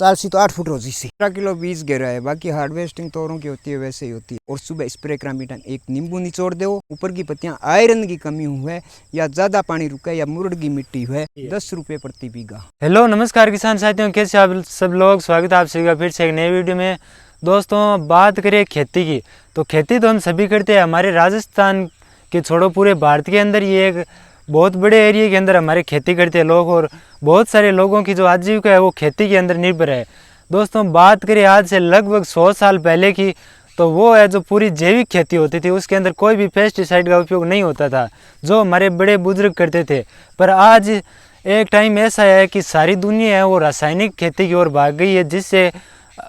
साल सी तो 8 फुट रोजी से 15 किलो बीज गिरा है। बाकी हार्वेस्टिंग तोरों की होती है वैसे ही होती है। और सुबह स्प्रे कराने टाइम एक नींबू निचोड़ दो। ऊपर की पत्तियां आयरन की कमी हुई है या ज्यादा पानी रुका है या मुरड़ की मिट्टी है 10 रुपये प्रति बीघा। हेलो नमस्कार किसान साथियों, कैसे आप सब लोग। स्वागत है आप सभी का फिर से एक नए वीडियो में। दोस्तों बात करें खेती की, तो खेती तो हम सभी करते हैं। हमारे राजस्थान के छोड़ो पूरे भारत के अंदर ये एक बहुत बड़े एरिया के अंदर हमारे खेती करते हैं लोग, और बहुत सारे लोगों की जो आजीविका है वो खेती के अंदर निर्भर है। दोस्तों बात करें आज से लगभग 100 साल पहले की, तो वो है जो पूरी जैविक खेती होती थी। उसके अंदर कोई भी पेस्टिसाइड का उपयोग नहीं होता था, जो हमारे बड़े बुजुर्ग करते थे। पर आज एक टाइम ऐसा है कि सारी दुनिया है वो रासायनिक खेती की ओर भाग गई है, जिससे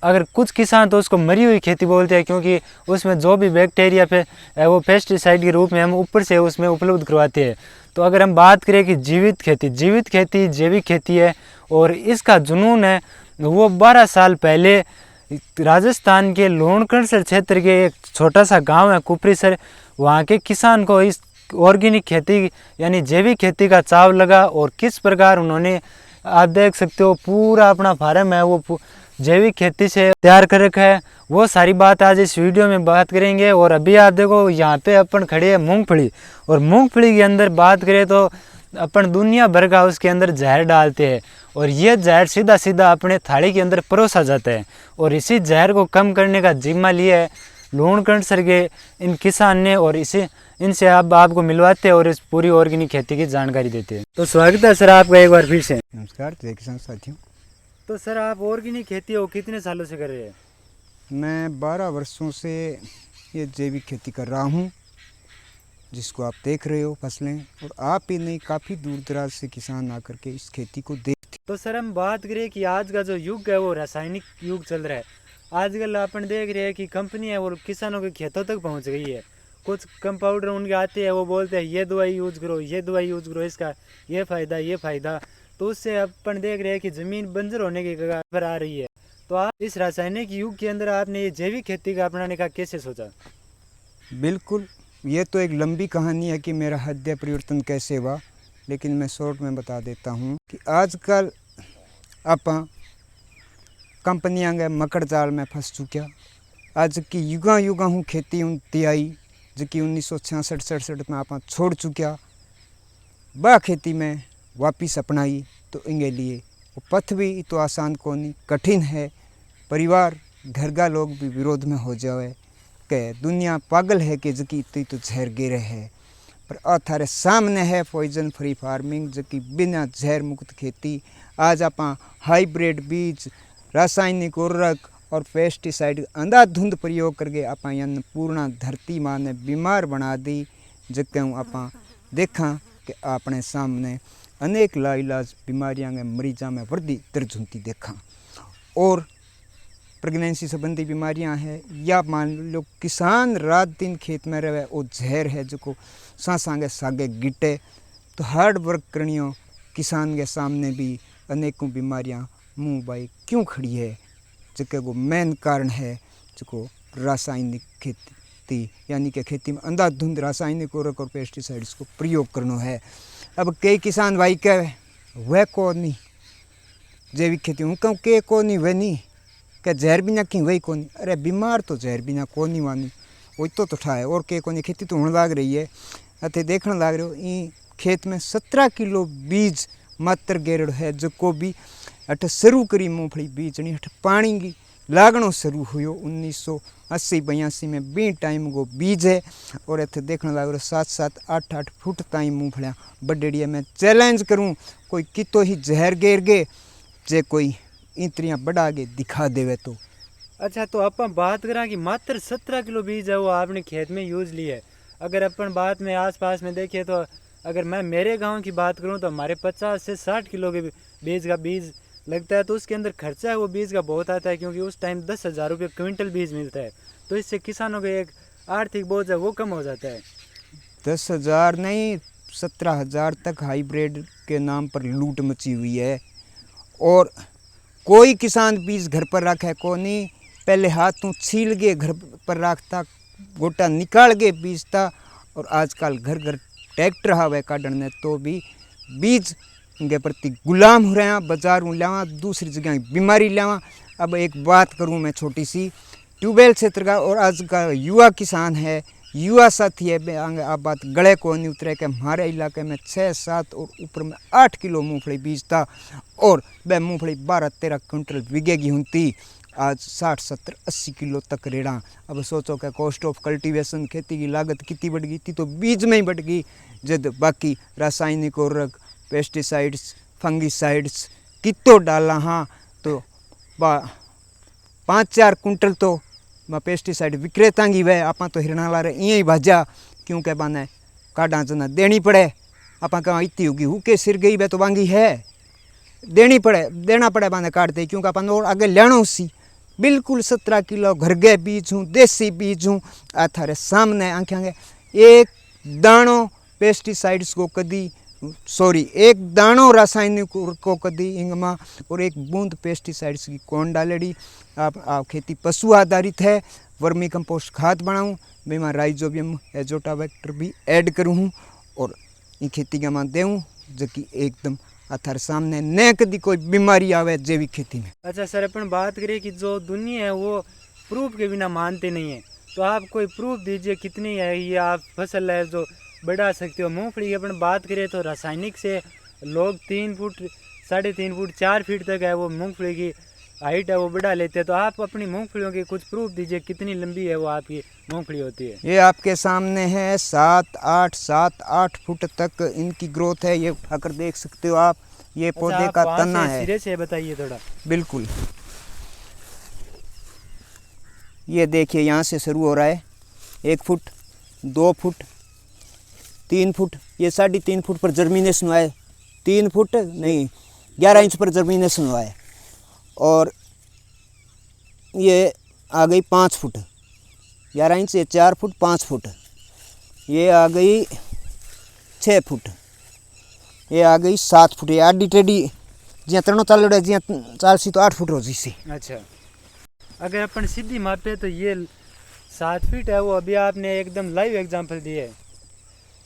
अगर कुछ किसान तो उसको मरी हुई खेती बोलते हैं, क्योंकि उसमें जो भी बैक्टीरिया पे वो पेस्टिसाइड के रूप में हम ऊपर से उसमें उपलब्ध करवाते हैं। तो अगर हम बात करें कि जीवित खेती जैविक खेती है, और इसका जुनून है वो 12 साल पहले राजस्थान के लोणकणसर क्षेत्र के एक छोटा सा गांव है कुपरीसर, वहाँ के किसान को इस ऑर्गेनिक खेती यानी जैविक खेती का चाव लगा। और किस प्रकार उन्होंने, आप देख सकते हो पूरा अपना फार्म है वो जैविक खेती से तैयार कर रखा है। वो सारी बात आज इस वीडियो में बात करेंगे। और अभी आप देखो यहाँ पे अपन खड़े हैं मूंगफली, और मूंगफली के अंदर बात करें तो अपन दुनिया भर का उसके अंदर जहर डालते हैं, और ये जहर सीधा सीधा अपने थाली के अंदर परोसा जाता है। और इसी जहर को कम करने का जिम्मा लिया है लोणकणसर के इन किसान ने, और इनसे आपको मिलवाते हैं और इस पूरी ऑर्गेनिक खेती की जानकारी देते हैं। तो स्वागत है सर आपका एक बार फिर से। नमस्कार किसान साथियों। तो सर आप ऑर्गेनिक खेती वो कितने सालों से कर रहे हैं? मैं 12 वर्षों से ये जैविक खेती कर रहा हूँ, जिसको आप देख रहे हो फसलें। और आप ही नहीं, काफ़ी दूर दराज से किसान आकर के इस खेती को देखते। तो सर हम बात करें कि आज का जो युग है वो रासायनिक युग चल रहा है। आजकल अपन देख रहे हैं कि कंपनी है वो किसानों के खेतों तक पहुंच गई है। कुछ कंपाउंडर उनके आते हैं, वो बोलते हैं ये दवाई यूज करो, ये दवाई यूज करो, इसका ये फ़ायदा। तो उससे अपन देख रहे हैं कि ज़मीन बंजर होने की कगार पर आ रही है। तो आप इस रासायनिक युग के अंदर आपने ये जैविक खेती का अपनाने का कैसे सोचा? बिल्कुल, ये तो एक लंबी कहानी है कि मेरा हृदय परिवर्तन कैसे हुआ, लेकिन मैं शॉर्ट में बता देता हूँ कि आजकल आप कंपनियां गए मकड़ जाल में फंस चुक्या। आज की युगा हूँ खेती उनती आई, जो कि 1966-67 में आप छोड़ चुक्या। बा खेती में वापिस अपनाई तो इंगे लिए वो पथ भी तो आसान को नहीं, कठिन है। परिवार घर का लोग भी विरोध में हो जाए कि दुनिया पागल है कि जो कि इतनी तो जहर गिरे है। पर अथारे सामने है पॉइजन फ्री फार्मिंग, जो कि बिना जहर मुक्त खेती। आज आप हाइब्रिड बीज, रासायनिक उर्वरक और पेस्टिसाइड अंधाधुंध प्रयोग करके आप पूर्ण धरती माँ ने बीमार बना दी। जो क्यों आप देखा कि अपने सामने अनेक लाइलाज बीमारियां में मरीजा में वृद्धि दर्ज देखा। और प्रेगनेंसी संबंधी बीमारियां हैं, या मान लो किसान रात दिन खेत में रहे वो जहर है जो को सांसांगे सागे गिटे। तो हार्ड वर्क करणियों किसान के सामने भी अनेकों बीमारियां मुँह बाई क्यों खड़ी है, जो वो मेन कारण है जो रासायनिक खेती यानी कि खेती में अंधाधुंध रासायनिक उर्वरक और पेस्टिसाइड्स को प्रयोग करना है। अब कई किसान भाई कहे वह को नहीं जैविक खेती हूँ कहूँ के को नहीं वह नहीं क्या जहर बिना की वही को नहीं। अरे बीमार तो जहर बिना को नहीं वानी वही तो ठाए और के को नहीं। खेती तो होने लाग रही है, अते देखने लाग रहे हो ई खेत में 17 किलो बीज मात्र गेरड़ है, जो को भी अठ शुरू करी मूंगफली बीजनी अठ पानी की लागणो शुरू हुयो 1980-82 में बी टाइम को बीज है। और इतने देखने लग रहा 7-7, 8-8 फुट ताई मूंगफलियाँ बडेड़िया। मैं चैलेंज करूँ कोई कितो ही जहर गेर गे जे कोई इतरियाँ बढ़ा के दिखा देवे तो। अच्छा, तो अपन बात करें कि मात्र 17 किलो बीज है वो आपने खेत में यूज लिया है। अगर अपन बात में आस पास में देखिए तो अगर मैं मेरे गांव की बात करूं तो हमारे 50 से 60 किलो के बीज लगता है। तो उसके अंदर खर्चा है वो बीज का बहुत आता है, क्योंकि उस टाइम 10,000 रुपये क्विंटल बीज मिलता है। तो इससे किसानों का एक आर्थिक बोझ है वो कम हो जाता है। 10,000 नहीं 17,000 तक हाइब्रिड के नाम पर लूट मची हुई है। और कोई किसान बीज घर पर रखा है को नहीं, पहले हाथों छील के घर पर रखता, गोटा निकाल के बीजता। और आजकल घर घर ट्रैक्टर हवा काटने तो भी बीज इनके प्रति गुलाम हो रहे हैं। बाजारों लावा, दूसरी जगह बीमारी लावा। अब एक बात करूं मैं छोटी सी, ट्यूबवेल क्षेत्र का और आज का युवा किसान है, युवा साथी है, आप बात गले को नहीं उतरे कि हमारे इलाके में 6-7 और ऊपर में 8 किलो मूंगफली बीजता और वह मूंगफली 12-13 क्विंटल बिकेगी होती, आज 60-70-80 किलो तक रेड़ा। अब सोचो कि कॉस्ट ऑफ कल्टीवेशन, खेती की लागत कितनी बढ़ गई थी, तो बीज में ही बढ़ गई। जब बाकी रासायनिक उर्वरक, पेस्टिसाइड्स, फंगिसाइड्स कितो डाला, हाँ तो 5-4 कुंटल तो पेस्टिसाइड विक्रेता की वह आप तो हिरना ला रहे इं ही भाजा, क्योंकि बाने काढ़ा जना देनी पड़े। आप कहाँ इतनी होगी हुके सिर गई वह तो वांगी है, देना पड़े बाने काटते, क्योंकि अपन और आगे लेना सी। बिल्कुल 17 किलो घर गए बीज हूँ, देसी बीज हूँ, आ थारे सामने आंखें। एक दाणो पेस्टिसाइड्स को कदी एक दाणो रासायनिक को कदी इंगमा और एक बूंद पेस्टिसाइड्स की कौन डालेड़ी। आप खेती पशु आधारित है। वर्मी कंपोस्ट खाद बनाऊँ, मैं राइजोबियम एजोटाबैक्टर भी ऐड करूँ और इन खेती का मान देऊँ, जो कि एकदम अथर सामने न कदी कोई बीमारी आवे जैविक खेती में। अच्छा सर, अपन बात करें कि जो दुनिया है वो प्रूफ के बिना मानते नहीं है, तो आप कोई प्रूफ दीजिए कितनी है ये आप फसल है जो बढ़ा सकते हो। मूंगफली की अपन बात करें तो रासायनिक से लोग 3 फुट 3.5 फुट 4 फीट तक है वो मूंगफली की हाइट है वो बढ़ा लेते हैं। तो आप अपनी मूंगफलियों के कुछ प्रूफ दीजिए कितनी लंबी है वो आपकी मूंगफली होती है। ये आपके सामने है 7-8 फुट तक इनकी ग्रोथ है। ये आकर देख सकते हो आप, ये पौधे का तना है। सिरे से बताइए थोड़ा। बिल्कुल, ये देखिए यहाँ से शुरू हो रहा है 1 फुट, 2 फुट, 3 फुट, ये 3.5 फुट पर जर्मिनेशन हुआ है। 3 फुट नहीं 11 इंच पर जर्मिनेशन हुआ है। और ये आ गई 5 फुट, 11 इंच, ये 4 फुट 5 फुट, ये आ गई 6 फुट, ये आ गई 7 फुट। ये आडी टेढ़ी जियां तरणो चाल रहा है, जियां चाल सी तो 8 फुट हो जी सी। अच्छा, अगर अपन सीधी मापे तो ये 7 फीट है वो अभी आपने एकदम लाइव एग्जांपल दिए है।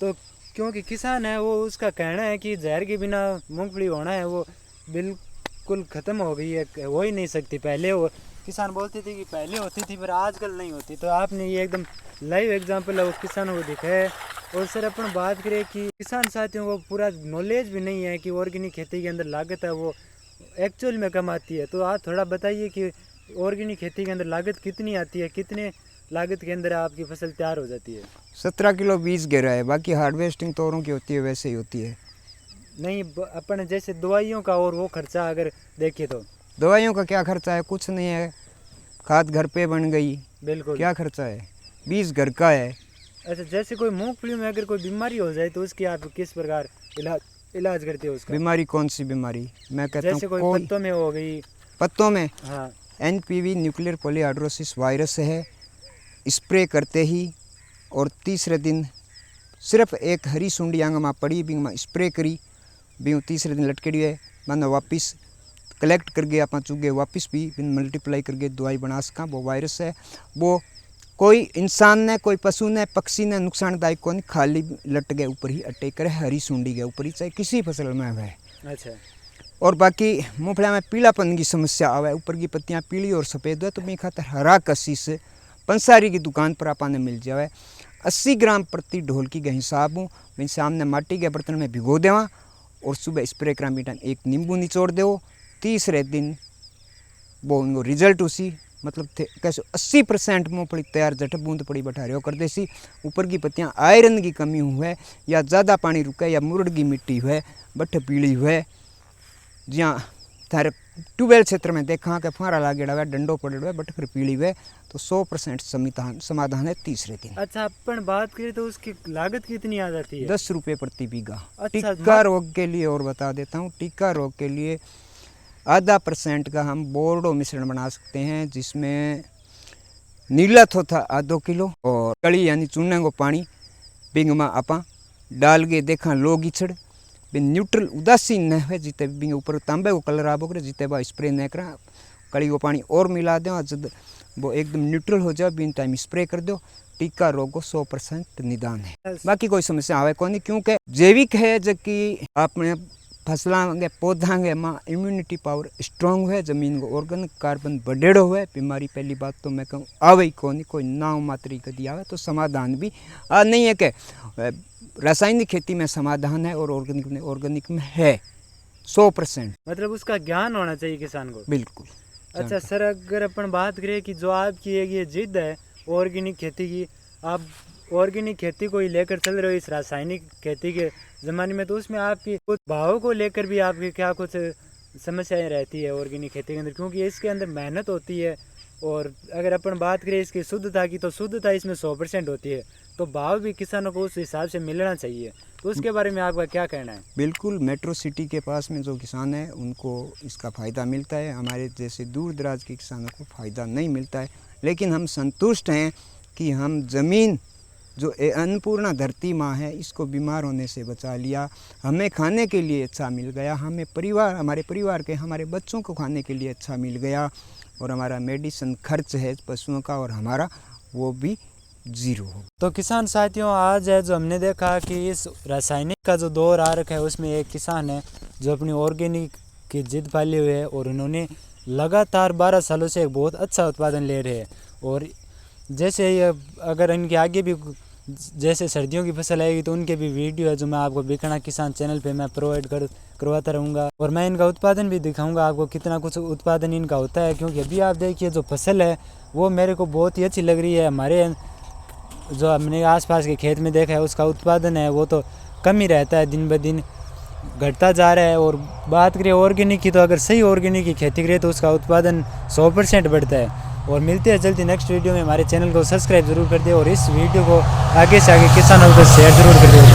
तो क्योंकि किसान है वो उसका कहना है कि जहर के बिना मूंगफली होना है वो बिल्कुल ख़त्म हो गई है, हो ही नहीं सकती। पहले वो किसान बोलते थे कि पहले होती थी पर आजकल नहीं होती। तो आपने ये एकदम लाइव एग्जांपल है वो किसानों को दिखाया। और सर अपन बात करें कि किसान साथियों को पूरा नॉलेज भी नहीं है कि ऑर्गेनिक खेती के अंदर लागत है वो एक्चुअल में कम आती है। तो आप थोड़ा बताइए कि ऑर्गेनिक खेती के अंदर लागत कितनी आती है, कितने लागत के अंदर आपकी फसल तैयार हो जाती है। 17 किलो बीज गिरा है, बाकी हार्वेस्टिंग तो औरों की होती है वैसे ही होती है। नहीं अपन जैसे दवाइयों का और वो खर्चा अगर देखें तो दवाइयों का क्या खर्चा है, कुछ नहीं है। खाद घर पे बन गई, बिल्कुल क्या खर्चा है, बीज घर का है। अच्छा, जैसे कोई मूंगफली में अगर कोई बीमारी हो जाए तो उसकी आप किस प्रकार इलाज करते हो उसका? बीमारी कौन सी बीमारी? मैं कहता जैसे हूँ कोई पत्तों में हो गई। पत्तों में हाँ, NPV न्यूक्लियर पॉलीहाइड्रोसिस वायरस है। स्प्रे करते ही और तीसरे दिन सिर्फ एक हरी सुंडी आंग में पड़ी भी स्प्रे करी भी तीसरे दिन लटकेड़ी है मैंने वापस कलेक्ट करके आप चुगे वापस भी मल्टीप्लाई करके दवाई बना सका। वो वायरस है वो कोई इंसान ने, कोई पशु ने, पक्षी ने नुकसानदायक को नहीं, खाली लट गए ऊपर ही अटैक करे, हरी सुंडी के ऊपर ही, चाहे किसी फसल में है। अच्छा, और बाकी मूंगफली में पीलापन की समस्या आवे, ऊपर की पत्तियां पीली और सफ़ेद है, तो मैं खातर हरा कशिश पंसारी की दुकान पर आपाने मिल जाए। 80 ग्राम प्रति ढोल की के हिसाब हूँ। मैं सामने माटी के बर्तन में भिगो देवा और सुबह स्प्रे करा मीठा एक नींबू निचोड़ दो। तीसरे दिन वो उनको रिजल्ट उसी मतलब थे कैसे 80% मूंगफली तैयार जट बूंद पड़ी बैठा कर देसी। ऊपर की पत्तियां आयरन की कमी हुए या ज़्यादा पानी रुके या मुरड़ की मिट्टी हुए बठ पीली हुए, जहाँ थारे ट्यूबवेल क्षेत्र में देखा कि फुहारा लागेड़ा हुआ डंडो पड़े हुए बट फिर पीली हुए, तो 100% समाधान है तीसरे दिन। अच्छा, अपन बात करें तो उसकी लागत कितनी आ जाती है? 10 रुपये प्रति बीघा। अच्छा, टिक्का रोग के लिए और बता देता हूँ, टिक्का रोग के लिए 0.5% का हम बोर्डो मिश्रण बना सकते हैं, जिसमें नीला थोथा आधो किलो और कड़ी यानी चूने को पानी बिंग में आपा डाल के देखा लोग इछड़ भी न्यूट्रल उदासीन न है, जिते बिंग ऊपर तांबे को कलर आबो करे, जिते बा स्प्रे न करा कड़ी को पानी और मिला दो, जब वो एकदम न्यूट्रल हो जाए बिन टाइम स्प्रे कर दो। टीका रोग को 100% निदान है। बाकी कोई समस्या आवे कौन, क्योंकि जैविक है, जबकि आपने फसलों के पौधों के माँ इम्यूनिटी पावर स्ट्रॉन्ग है, ज़मीन को ऑर्गेनिक कार्बन बढ़ेड़ो हुआ है। बीमारी पहली बात तो मैं कहूँ आवे ही कोई नाव मात्री कदी आवे तो समाधान भी नहीं है कि रासायनिक खेती में समाधान है और ऑर्गेनिक में है 100%। मतलब उसका ज्ञान होना चाहिए किसान को। बिल्कुल। अच्छा सर, अगर अपन बात करें कि जो आपकी एक ये जिद है ऑर्गेनिक खेती की, आप ऑर्गेनिक खेती को ही लेकर चल रहे हो इस रासायनिक खेती के ज़माने में, तो उसमें आपकी कुछ भाव को लेकर भी आपकी क्या कुछ समस्याएं रहती है ऑर्गेनिक खेती के अंदर? क्योंकि इसके अंदर मेहनत होती है और अगर अपन बात करें इसकी शुद्धता की तो शुद्धता इसमें 100% होती है, तो भाव भी किसानों को उस हिसाब से मिलना चाहिए। तो उसके बारे में आपका क्या कहना है? बिल्कुल, मेट्रो सिटी के पास में जो किसान है उनको इसका फ़ायदा मिलता है, हमारे जैसे दूर दराज के किसानों को फ़ायदा नहीं मिलता है। लेकिन हम संतुष्ट हैं कि हम ज़मीन जो अन्नपूर्णा धरती माँ है इसको बीमार होने से बचा लिया, हमें खाने के लिए अच्छा मिल गया, हमें हमारे परिवार के हमारे बच्चों को खाने के लिए अच्छा मिल गया, और हमारा मेडिसिन खर्च है पशुओं का और हमारा वो भी ज़ीरो हो। तो किसान साथियों, आज है जो हमने देखा कि इस रासायनिक का जो दौर आ रखा है उसमें एक किसान है जो अपनी ऑर्गेनिक की जिद पाले हुए है और उन्होंने लगातार 12 सालों से एक बहुत अच्छा उत्पादन ले रहे हैं। और जैसे ये अगर इनके आगे भी जैसे सर्दियों की फसल आएगी तो उनके भी वीडियो है जो मैं आपको बिकना किसान चैनल पे मैं प्रोवाइड करवाता रहूँगा, और मैं इनका उत्पादन भी दिखाऊंगा आपको कितना कुछ उत्पादन इनका होता है। क्योंकि अभी आप देखिए जो फसल है वो मेरे को बहुत ही अच्छी लग रही है। हमारे जो हमने आसपास के खेत में देखा है उसका उत्पादन है वो तो कम ही रहता है, दिन ब दिन घटता जा रहा है। और बात करें ऑर्गेनिक की तो अगर सही ऑर्गेनिक की खेती करें तो उसका उत्पादन 100% बढ़ता है। और मिलते हैं जल्दी नेक्स्ट वीडियो में। हमारे चैनल को सब्सक्राइब जरूर कर दे और इस वीडियो को आगे से आगे किसानों को शेयर जरूर कर दे।